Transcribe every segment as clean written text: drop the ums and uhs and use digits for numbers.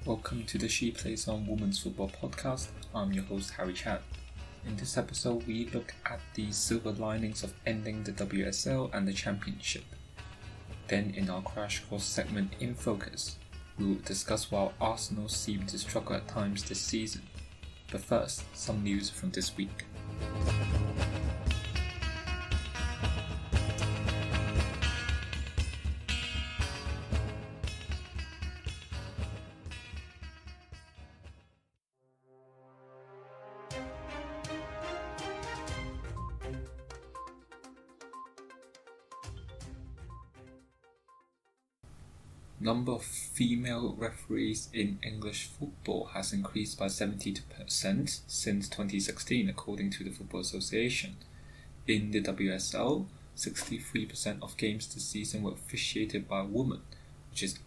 Welcome to the She Plays On Women's Football podcast. I'm your host Harry Chan. In this episode, we look at the silver linings of ending the WSL and the Championship. Then in our Crash Course segment In Focus, we will discuss why Arsenal seem to struggle at times this season. But first, some news from this week. Number of female referees in English football has increased by 72% since 2016, according to the Football Association. In the WSL, 63% of games this season were officiated by women, which is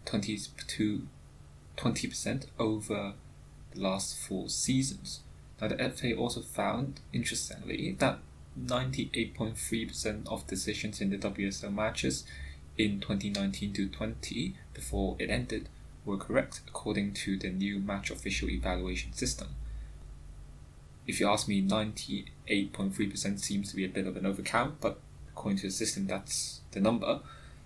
20% over the last 4 seasons. Now, the FA also found, interestingly, that 98.3% of decisions in the WSL matches in 2019-20, before it ended, were correct according to the new match official evaluation system. If you ask me, 98.3% seems to be a bit of an overcount, but according to the system, that's the number.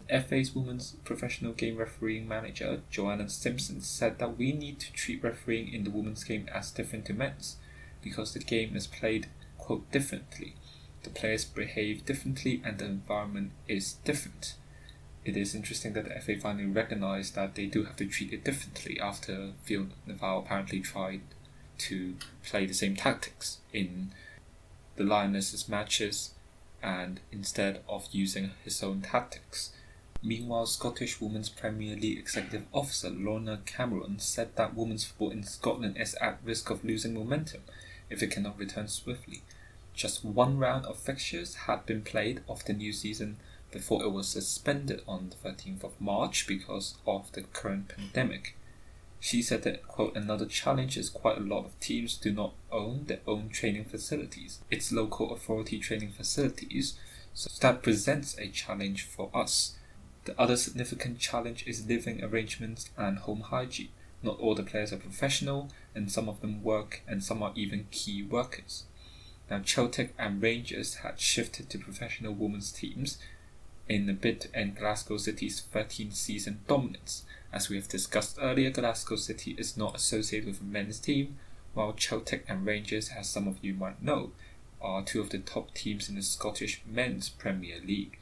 FA's Women's Professional Game Refereeing Manager, Joanna Simpson, said that we need to treat refereeing in the women's game as different to men's, because the game is played, quote, differently. The players behave differently and the environment is different. It is interesting that the FA finally recognised that they do have to treat it differently after Phil Neville apparently tried to play the same tactics in the Lionesses matches and instead of using his own tactics. Meanwhile, Scottish Women's Premier League Executive Officer Lorna Cameron said that women's football in Scotland is at risk of losing momentum if it cannot return swiftly. Just one round of fixtures had been played of the new season before it was suspended on the 13th of March because of the current pandemic. She said that, quote, another challenge is quite a lot of teams do not own their own training facilities. It's local authority training facilities, so that presents a challenge for us. The other significant challenge is living arrangements and home hygiene. Not all the players are professional, and some of them work, and some are even key workers. Now, Celtic and Rangers had shifted to professional women's teams in a bid to end Glasgow City's 13th season dominance. As we have discussed earlier, Glasgow City is not associated with a men's team, while Celtic and Rangers, as some of you might know, are 2 of the top teams in the Scottish Men's Premier League.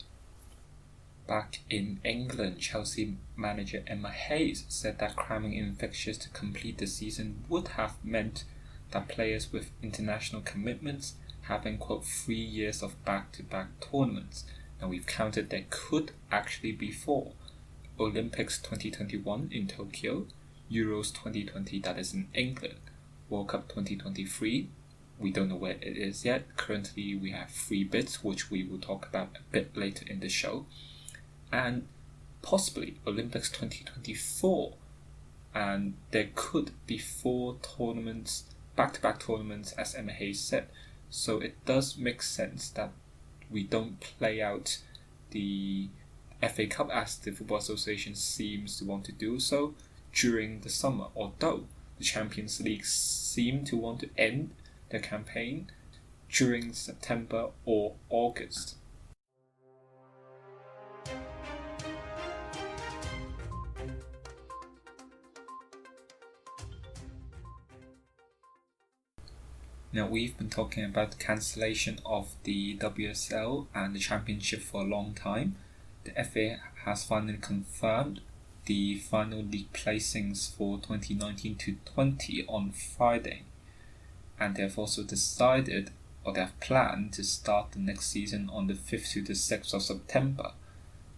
Back in England, Chelsea manager Emma Hayes said that cramming in fixtures to complete the season would have meant that players with international commitments having, quote, 3 years of back-to-back tournaments. Now we've counted there could actually be 4. Olympics 2021 in Tokyo, Euros 2020 that is in England, World Cup 2023, we don't know where it is yet. Currently we have 3 bids which we will talk about a bit later in the show, and possibly Olympics 2024, and there could be 4 tournaments, back-to-back tournaments, as Emma Hayes said. So it does make sense that we don't play out the FA Cup as the Football Association seems to want to do so during the summer, although the Champions League seem to want to end their campaign during September or August. Now, we've been talking about the cancellation of the WSL and the Championship for a long time. The FA has finally confirmed the final league placings for 2019-20 on Friday, and they have also decided, or they have planned, to start the next season on the 5th to the 6th of September.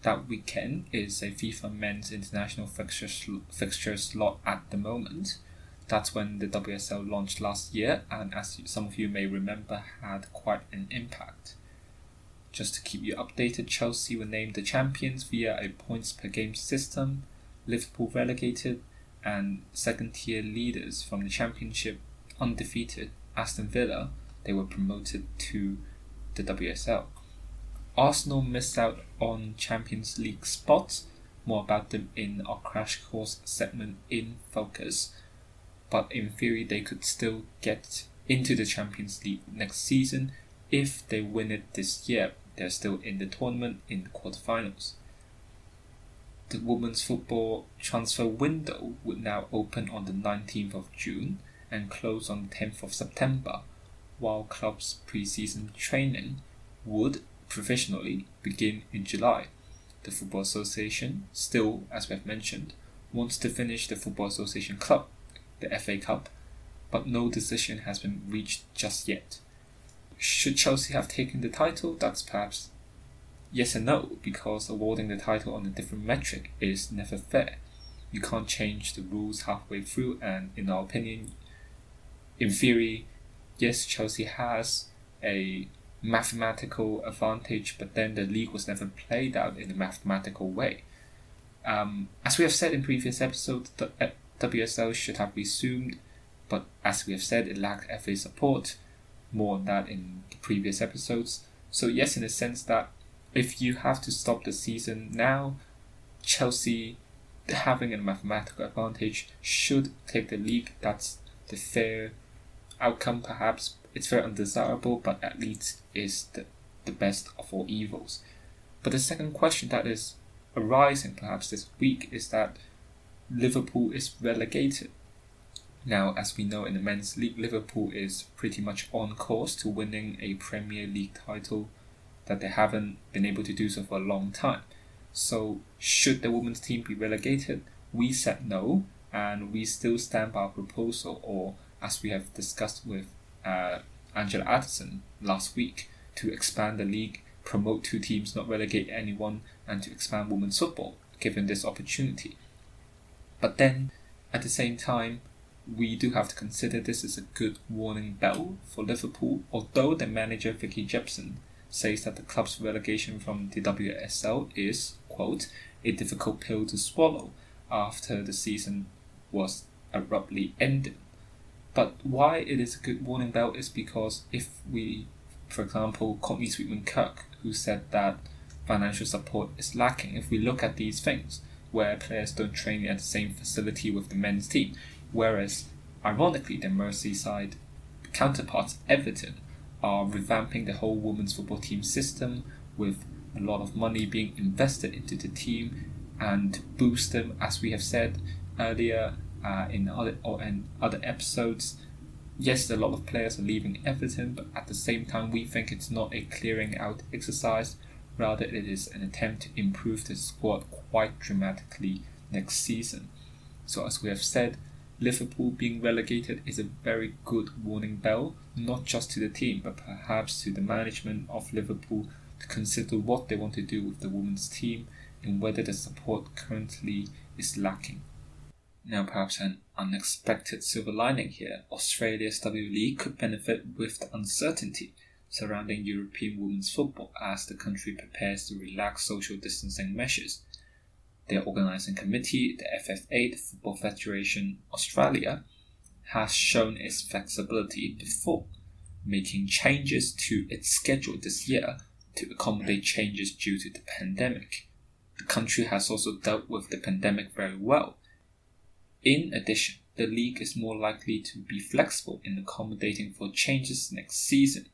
That weekend is a FIFA Men's International fixture slot at the moment. That's when the WSL launched last year, and as some of you may remember, had quite an impact. Just to keep you updated, Chelsea were named the champions via a points per game system, Liverpool relegated, and second-tier leaders from the Championship, undefeated Aston Villa, they were promoted to the WSL. Arsenal missed out on Champions League spots more about them in our Crash Course segment in Focus. But in theory, they could still get into the Champions League next season if they win it this year. They're still in the tournament in the quarterfinals. The women's football transfer window would now open on the 19th of June and close on the 10th of September, while clubs' pre-season training would provisionally begin in July. The Football Association still, as we have mentioned, wants to finish the Football Association Club, the FA Cup, but no decision has been reached just yet. Should Chelsea have taken the title? That's perhaps yes and no, because awarding the title on a different metric is never fair. You can't change the rules halfway through, and in our opinion, in theory, yes, Chelsea has a mathematical advantage, but then the league was never played out in a mathematical way. As we have said in previous episodes, the WSL should have resumed, but as we have said, it lacked FA support. More on that in the previous episodes. So yes, in the sense that if you have to stop the season now, Chelsea, having a mathematical advantage, should take the league. That's the fair outcome, perhaps. It's very undesirable, but at least is the best of all evils. But the second question that is arising perhaps this week is that Liverpool is relegated. Now, as we know in the men's league, Liverpool is pretty much on course to winning a Premier League title that they haven't been able to do so for a long time. So, should the women's team be relegated? We said no, and we still stand by our proposal, or as we have discussed with Angela Addison last week, to expand the league, promote two teams, not relegate anyone, and to expand women's football, given this opportunity. But then, at the same time, we do have to consider this is a good warning bell for Liverpool, although the manager Vicky Jepson says that the club's relegation from the WSL is, quote, a difficult pill to swallow after the season was abruptly ended. But why it is a good warning bell is because if we, for example, Courtney Sweetman-Kirk, who said that financial support is lacking, if we look at these things, where players don't train at the same facility with the men's team, whereas, ironically, the Merseyside counterparts, Everton, are revamping the whole women's football team system with a lot of money being invested into the team and boost them, as we have said earlier in other episodes. Yes, a lot of players are leaving Everton, but at the same time, we think it's not a clearing out exercise. Rather, it is an attempt to improve the squad quite dramatically next season. So as we have said, Liverpool being relegated is a very good warning bell, not just to the team, but perhaps to the management of Liverpool to consider what they want to do with the women's team and whether the support currently is lacking. Now, perhaps an unexpected silver lining here, Australia's W League could benefit with the uncertainty surrounding European women's football as the country prepares to relax social distancing measures. Their organising committee, the FFA, the Football Federation Australia, has shown its flexibility before, making changes to its schedule this year to accommodate changes due to the pandemic. The country has also dealt with the pandemic very well. In addition, the league is more likely to be flexible in accommodating for changes next season,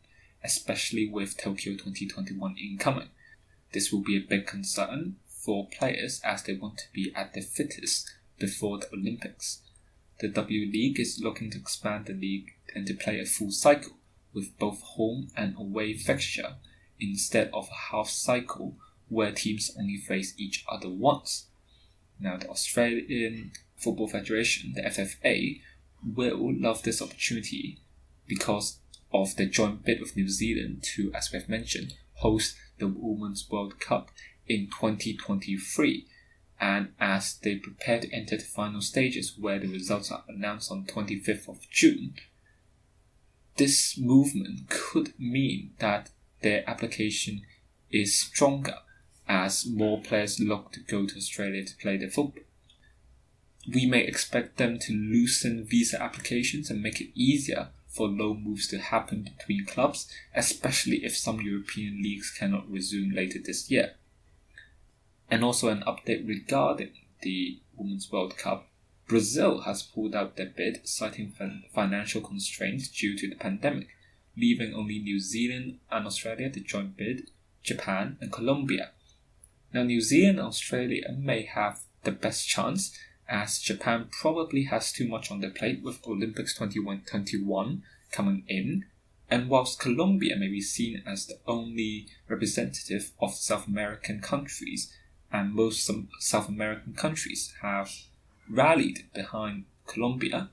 especially with Tokyo 2021 incoming. This will be a big concern for players as they want to be at their fittest before the Olympics. The W League is looking to expand the league and to play a full cycle with both home and away fixture instead of a half cycle where teams only face each other once. Now, the Australian Football Federation, the FFA, will love this opportunity because of the joint bid with New Zealand to, as we have mentioned, host the Women's World Cup in 2023, and as they prepare to enter the final stages where the results are announced on 25th of June, this movement could mean that their application is stronger as more players look to go to Australia to play their football. We may expect them to loosen visa applications and make it easier for loan moves to happen between clubs, especially if some European leagues cannot resume later this year. And also an update regarding the Women's World Cup. Brazil has pulled out their bid, citing financial constraints due to the pandemic, leaving only New Zealand and Australia to join bid, Japan and Colombia. Now, New Zealand and Australia may have the best chance, as Japan probably has too much on their plate with Olympics 2021 coming in, and whilst Colombia may be seen as the only representative of South American countries, and most South American countries have rallied behind Colombia,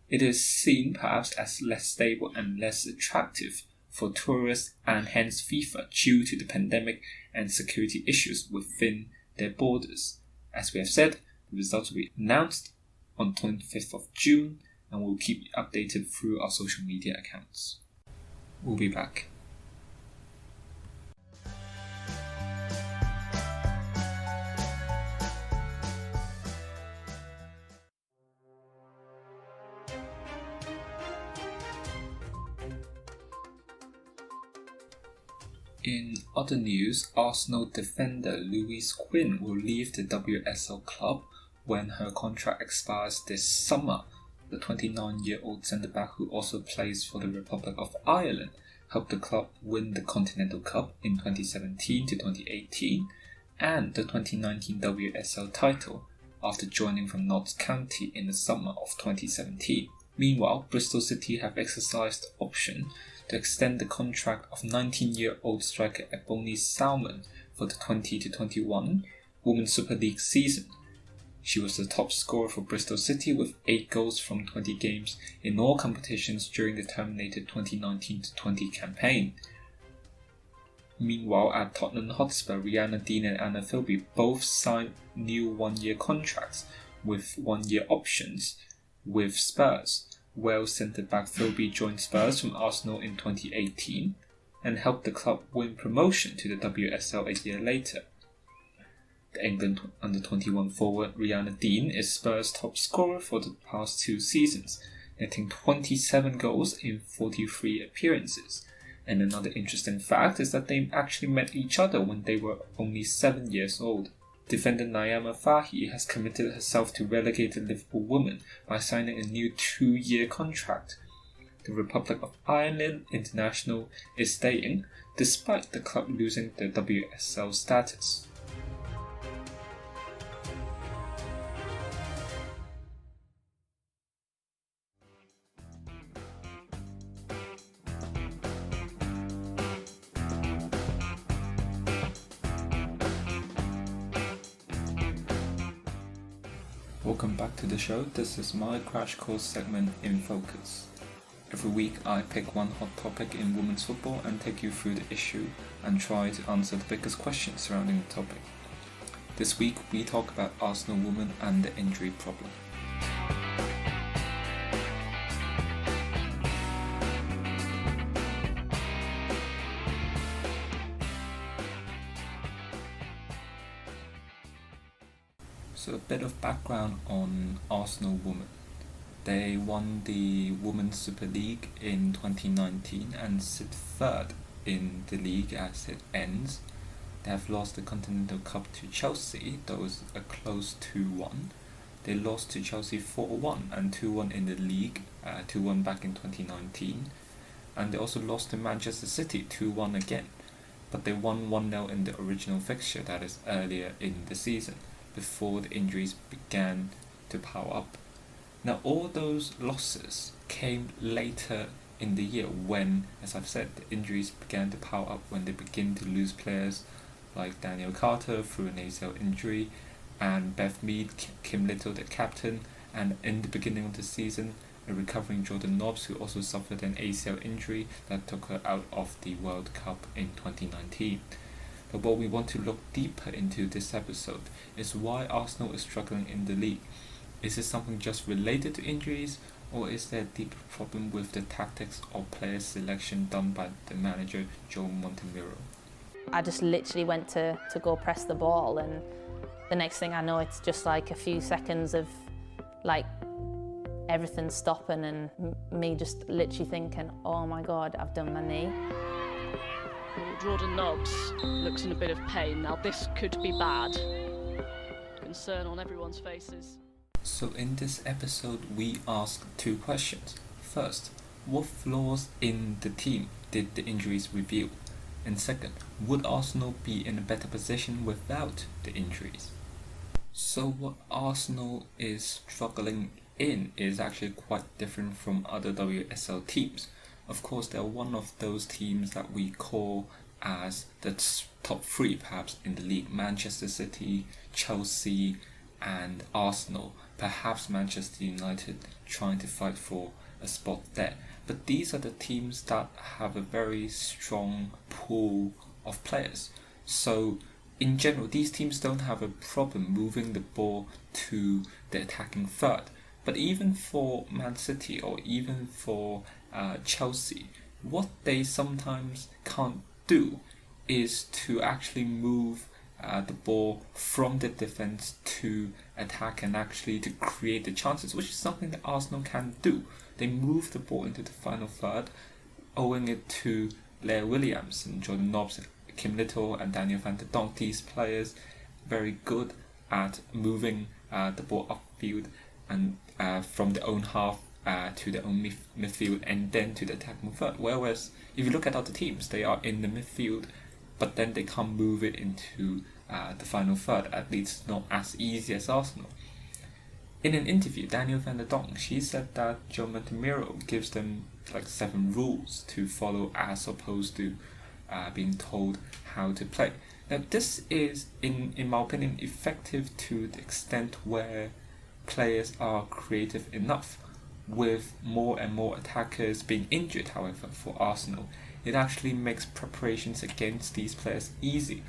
it is seen perhaps as less stable and less attractive for tourists and hence FIFA due to the pandemic and security issues within their borders. As we have said, the results will be announced on 25th of June and we'll keep you updated through our social media accounts. We'll be back. In other news, Arsenal defender Louise Quinn will leave the WSL club when her contract expires this summer. The 29-year-old centre-back, who also plays for the Republic of Ireland, helped the club win the Continental Cup in 2017 to 2018 and the 2019 WSL title after joining from Notts County in the summer of 2017. Meanwhile, Bristol City have exercised the option to extend the contract of 19-year-old striker Ebony Salmon for the 20-21 Women's Super League season. She was the top scorer for Bristol City with 8 goals from 20 games in all competitions during the terminated 2019-20 campaign. Meanwhile, at Tottenham Hotspur, Rihanna Dean and Anna Philby both signed new 1-year contracts with 1-year options with Spurs. Wales centre-back Philby joined Spurs from Arsenal in 2018 and helped the club win promotion to the WSL a year later. The England under-21 forward Rihanna Dean is Spurs' top scorer for the past 2 seasons, netting 27 goals in 43 appearances. And another interesting fact is that they actually met each other when they were only 7 years old. Defender Naima Fahy has committed herself to relegated Liverpool women by signing a new 2-year contract. The Republic of Ireland international is staying, despite the club losing their WSL status. Welcome back to the show. This is my crash course segment in focus. Every week I pick one hot topic in women's football and take you through the issue and try to answer the biggest questions surrounding the topic. This week we talk about Arsenal women and the injury problem. So a bit of background on Arsenal women. They won the Women's Super League in 2019 and sit 3rd in the league as it ends. They have lost the Continental Cup to Chelsea, though it was a close 2-1. They lost to Chelsea 4-1 and 2-1 in the league, 2-1 back in 2019. And they also lost to Manchester City 2-1 again, but they won 1-0 in the original fixture, that is earlier in the season, before the injuries began to pile up. Now, all those losses came later in the year when, as I've said, the injuries began to pile up, when they begin to lose players like Daniel Carter through an ACL injury, and Beth Mead, Kim Little, the captain, and in the beginning of the season, a recovering Jordan Nobbs, who also suffered an ACL injury that took her out of the World Cup in 2019. But what we want to look deeper into this episode is why Arsenal is struggling in the league. Is it something just related to injuries, or is there a deeper problem with the tactics or player selection done by the manager Joe Montemurro? I just literally went to go press the ball, and the next thing I know, it's just like a few seconds of like everything stopping and me just literally thinking, oh my God, I've done my knee. Jordan Nobbs looks in a bit of pain. Now this could be bad. Concern on everyone's faces. So in this episode, we ask two questions. First, what flaws in the team did the injuries reveal? And second, would Arsenal be in a better position without the injuries? So what Arsenal is struggling in is actually quite different from other WSL teams. Of course, they're one of those teams that we call as the top three perhaps in the league. Manchester City, Chelsea and Arsenal. Perhaps Manchester United trying to fight for a spot there. But these are the teams that have a very strong pool of players. So in general, these teams don't have a problem moving the ball to the attacking third. But even for Man City or even for Chelsea, what they sometimes can't do is to actually move the ball from the defense to attack and actually to create the chances, which is something that Arsenal can do. They move the ball into the final third, owing it to Leah Williamson, Jordan Nobbs, Kim Little and Daniel van der Donk. These players very good at moving the ball upfield and from the own half to the own midfield and then to the attacking third. Whereas if you look at other teams, they are in the midfield, but then they can't move it into the final third. At least not as easy as Arsenal. In an interview, Daniel van der Donk, she said that Joe Montemiro gives them like 7 rules to follow as opposed to being told how to play. Now this is, in my opinion, effective to the extent where players are creative enough. With more and more attackers being injured, however, for Arsenal, it actually makes preparations against these players easy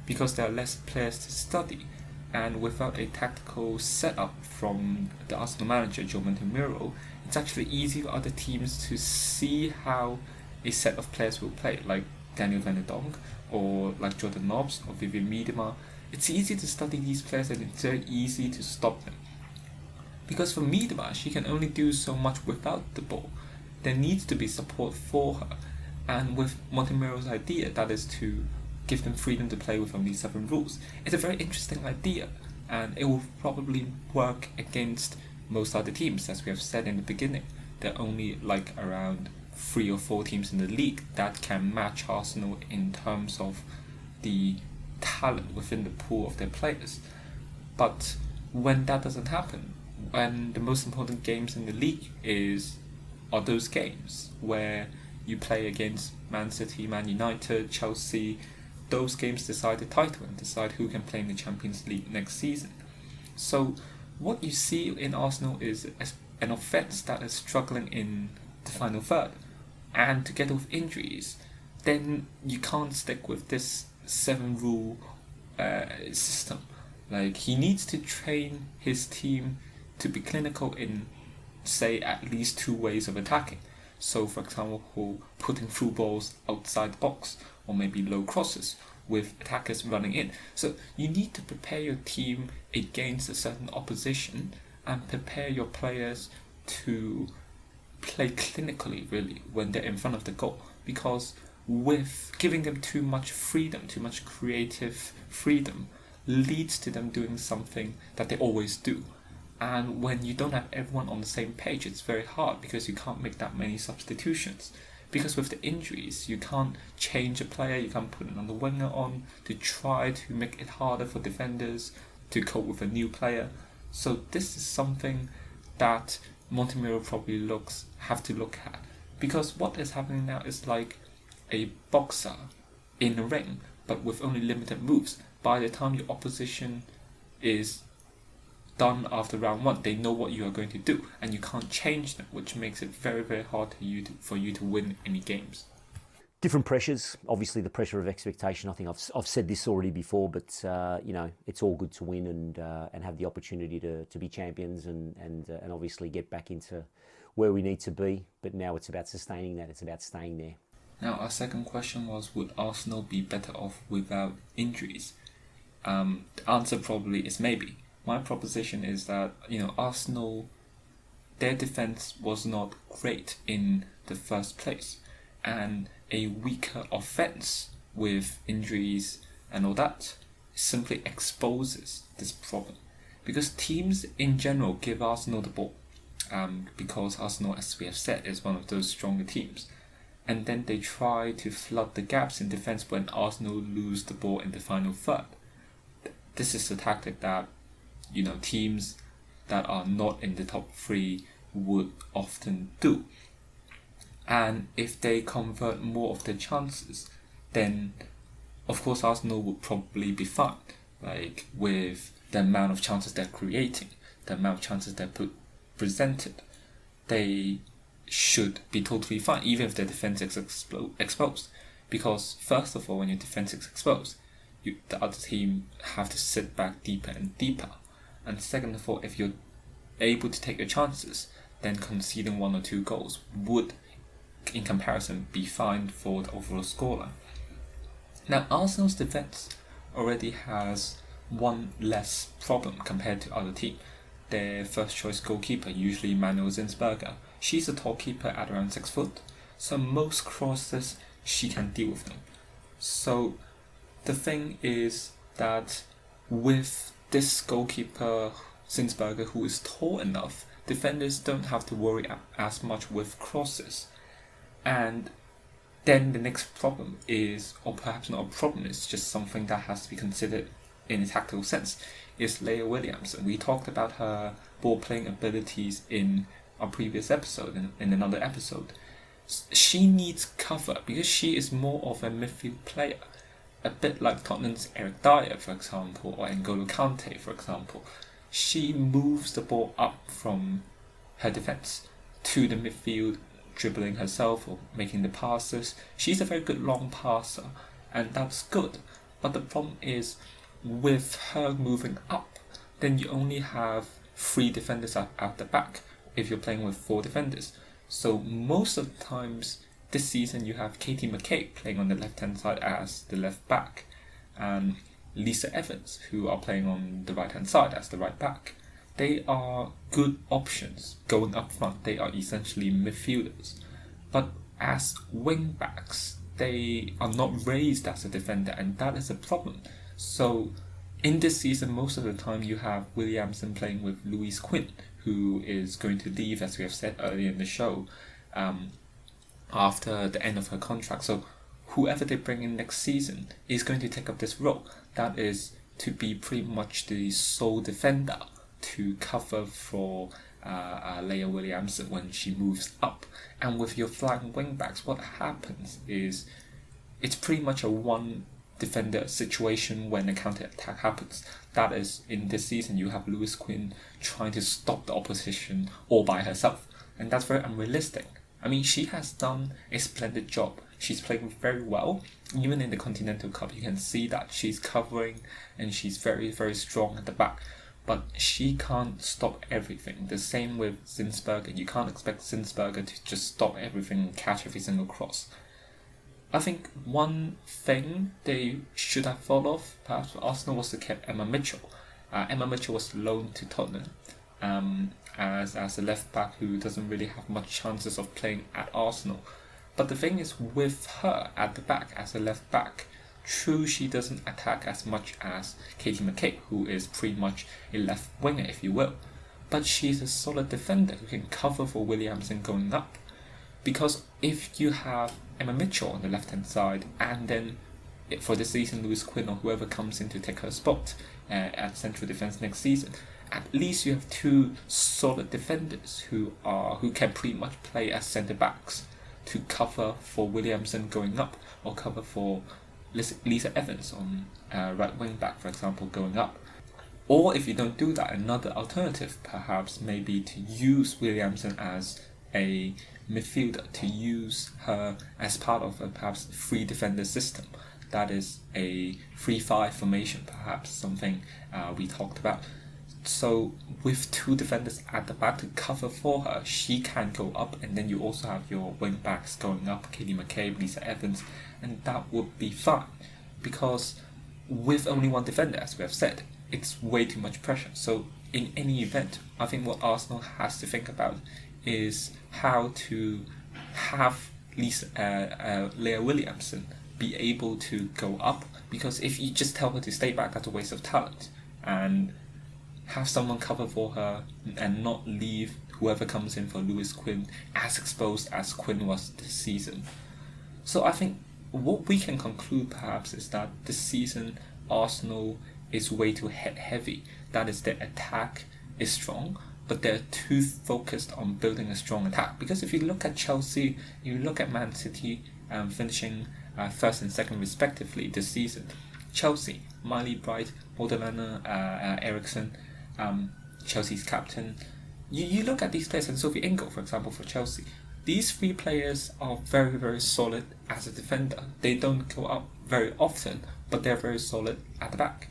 because there are less players to study. And without a tactical setup from the Arsenal manager, Joe Montemiro, it's actually easy for other teams to see how a set of players will play, like Daniel van der Donk or like Jordan Nobbs or Vivian Miedema. It's easy to study these players and it's very easy to stop them. Because for Miedema, she can only do so much without the ball. There needs to be support for her. And with Montemiro's idea, that is to give them freedom to play with only 7 rules. It's a very interesting idea, and it will probably work against most other teams. As we have said in the beginning, there are only like around 3 or 4 teams in the league that can match Arsenal in terms of the talent within the pool of their players. But when that doesn't happen, when the most important games in the league are those games where you play against Man City, Man United, Chelsea, those games decide the title and decide who can play in the Champions League next season. So what you see in Arsenal is an offence that is struggling in the final third, and together with injuries, then you can't stick with this 7 rule system. Like, he needs to train his team to be clinical in, say, at least 2 ways of attacking. So, for example, putting through balls outside the box, or maybe low crosses with attackers running in. So you need to prepare your team against a certain opposition and prepare your players to play clinically, really, when they're in front of the goal. Because with giving them too much freedom, too much creative freedom, leads to them doing something that they always do. And when you don't have everyone on the same page, it's very hard because you can't make that many substitutions. Because with the injuries, you can't change a player, you can't put another winger on to try to make it harder for defenders to cope with a new player. So this is something that Montemiro probably have to look at. Because what is happening now is like a boxer in a ring, but with only limited moves. By the time your opposition is done after round 1, they know what you are going to do, and you can't change them, which makes it very, very hard for you to win any games. Different pressures. Obviously, the pressure of expectation. I think I've said this already before, but it's all good to win and have the opportunity to be champions and obviously get back into where we need to be. But now it's about sustaining that. It's about staying there. Now, our second question was, would Arsenal be better off without injuries? The answer probably is maybe. My proposition is that, Arsenal, their defense was not great in the first place, and a weaker offense with injuries and all that simply exposes this problem. Because teams in general give Arsenal the ball, because Arsenal, as we have said, is one of those stronger teams. And then they try to flood the gaps in defence when Arsenal lose the ball in the final third. This is a tactic that, teams that are not in the top three would often do. And if they convert more of their chances, then of course Arsenal would probably be fine. Like, with the amount of chances they're creating, the amount of chances they're presented, they should be totally fine, even if their defence is exposed. Because first of all, when your defence is exposed, the other team have to sit back deeper and deeper. And second of all, if you're able to take your chances, then conceding 1 or 2 goals would, in comparison, be fine for the overall scoreline. Now, Arsenal's defence already has one less problem compared to other teams. Their first choice goalkeeper, usually Manuel Zinsberger, she's a tall keeper at around 6 foot, so most crosses she can deal with them. So the thing is that with this goalkeeper Zinsberger, who is tall enough, defenders don't have to worry as much with crosses. And then the next problem is, or perhaps not a problem, it's just something that has to be considered in a tactical sense, is Leah Williamson. We talked about her ball playing abilities in our previous episode, in another episode. She needs cover because she is more of a midfield player, a bit like Tottenham's Eric Dyer, for example, or N'Golo Kante, for example. She moves the ball up from her defence to the midfield, dribbling herself or making the passes. She's a very good long passer, and that's good. But the problem is, with her moving up, then you only have 3 defenders at the back if you're playing with 4 defenders. So most of the times this season you have Katie McCabe playing on the left-hand side as the left back, and Lisa Evans, who are playing on the right-hand side as the right back. They are good options going up front. They are essentially midfielders. But as wing backs, they are not raised as a defender, and that is a problem. So in this season, most of the time you have Williamson playing with Louise Quinn, who is going to leave, as we have said earlier in the show, after the end of her contract. So whoever they bring in next season is going to take up this role. That is to be pretty much the sole defender to cover for Leah Williamson when she moves up. And with your flank wing backs, what happens is it's pretty much a one defender situation when a counter attack happens. That is, in this season you have Louise Quinn trying to stop the opposition all by herself, and that's very unrealistic. I mean, she has done a splendid job. She's playing very well. Even in the Continental Cup, you can see that she's covering and she's very, very strong at the back. But she can't stop everything. The same with Zinsberger. You can't expect Zinsberger to just stop everything and catch every single cross. I think one thing they should have thought of, perhaps for Arsenal, was to keep Emma Mitchell. Emma Mitchell was loaned to Tottenham as a left back who doesn't really have much chances of playing at Arsenal. But the thing is, with her at the back as a left back, true, she doesn't attack as much as Katie McCabe, who is pretty much a left winger, if you will. But she's a solid defender who can cover for Williamson going up. Because if you have Emma Mitchell on the left-hand side, and then for this season Louise Quinn or whoever comes in to take her spot at central defence next season, at least you have 2 solid defenders who can pretty much play as centre-backs to cover for Williamson going up, or cover for Lisa Evans on right wing back, for example, going up. Or if you don't do that, another alternative perhaps may be to use Williamson as a midfielder, to use her as part of a perhaps 3 defender system. That is a 3-5 formation, perhaps, something we talked about. So with 2 defenders at the back to cover for her, she can go up, and then you also have your wing backs going up, Katie McCabe, Lisa Evans, and that would be fine. Because with only 1 defender, as we have said, it's way too much pressure. So in any event, I think what Arsenal has to think about is how to have Leah Williamson be able to go up, because if you just tell her to stay back, that's a waste of talent. And have someone cover for her and not leave whoever comes in for Lewis Quinn as exposed as Quinn was this season. So I think what we can conclude perhaps is that this season Arsenal is way too head heavy. That is, their attack is strong, but they're too focused on building a strong attack. Because if you look at Chelsea, you look at Man City finishing first and second respectively this season. Chelsea, Miley Bright, Magdalena Eriksson, Chelsea's captain. You look at these players, and Sophie Ingle, for example, for Chelsea. These three players are very, very solid as a defender. They don't go up very often, but they're very solid at the back.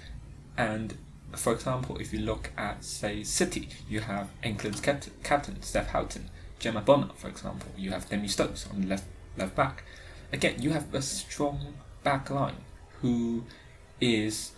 And for example, if you look at, say, City, you have England's captain Steph Houghton, Gemma Bonner, for example. You have Demi Stokes on the left back. Again, you have a strong back line who is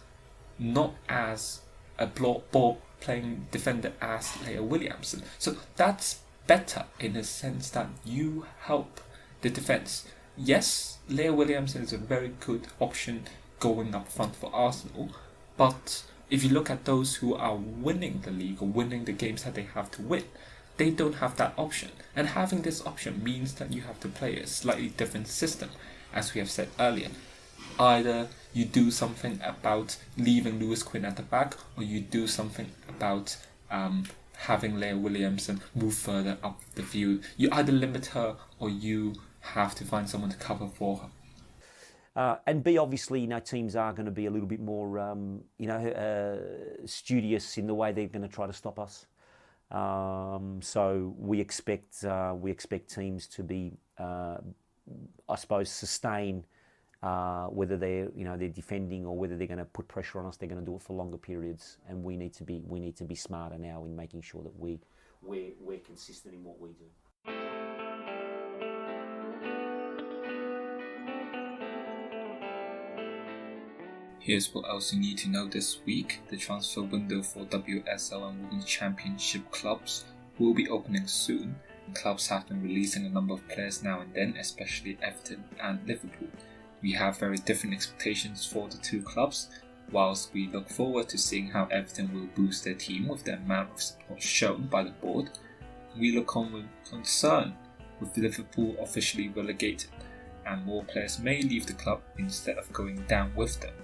not as a ball playing defender as Leah Williamson. So that's better in the sense that you help the defence. Yes, Leah Williamson is a very good option going up front for Arsenal, but if you look at those who are winning the league or winning the games that they have to win, they don't have that option. And having this option means that you have to play a slightly different system, as we have said earlier. Either you do something about leaving Lewis Quinn at the back, or you do something about having Leah Williamson move further up the field. You either limit her, or you have to find someone to cover for her. And B, obviously, teams are going to be a little bit more, studious in the way they're going to try to stop us. So we expect teams to be, I suppose, sustain. Whether they're defending or whether they're going to put pressure on us, they're going to do it for longer periods, and we need to be smarter now in making sure that we're consistent in what we do. Here's what else you need to know this week. The transfer window for WSL and Women's Championship clubs will be opening soon. Clubs have been releasing a number of players now and then, especially Everton and Liverpool. We have very different expectations for the two clubs. Whilst we look forward to seeing how Everton will boost their team with the amount of support shown by the board, we look on with concern with Liverpool officially relegated, and more players may leave the club instead of going down with them.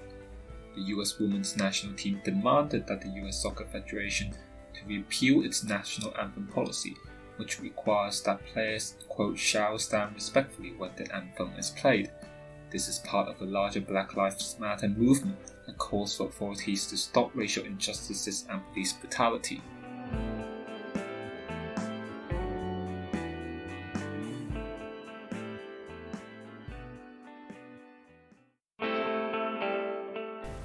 The US Women's National Team demanded that the US Soccer Federation to repeal its national anthem policy, which requires that players, quote, shall stand respectfully when the anthem is played. This is part of a larger Black Lives Matter movement that calls for authorities to stop racial injustices and police brutality.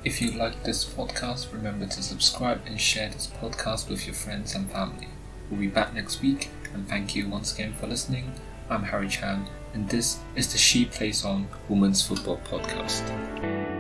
If you like this podcast, remember to subscribe and share this podcast with your friends and family. We'll be back next week, and thank you once again for listening. I'm Harry Chan, and this is the She Plays On Women's Football Podcast.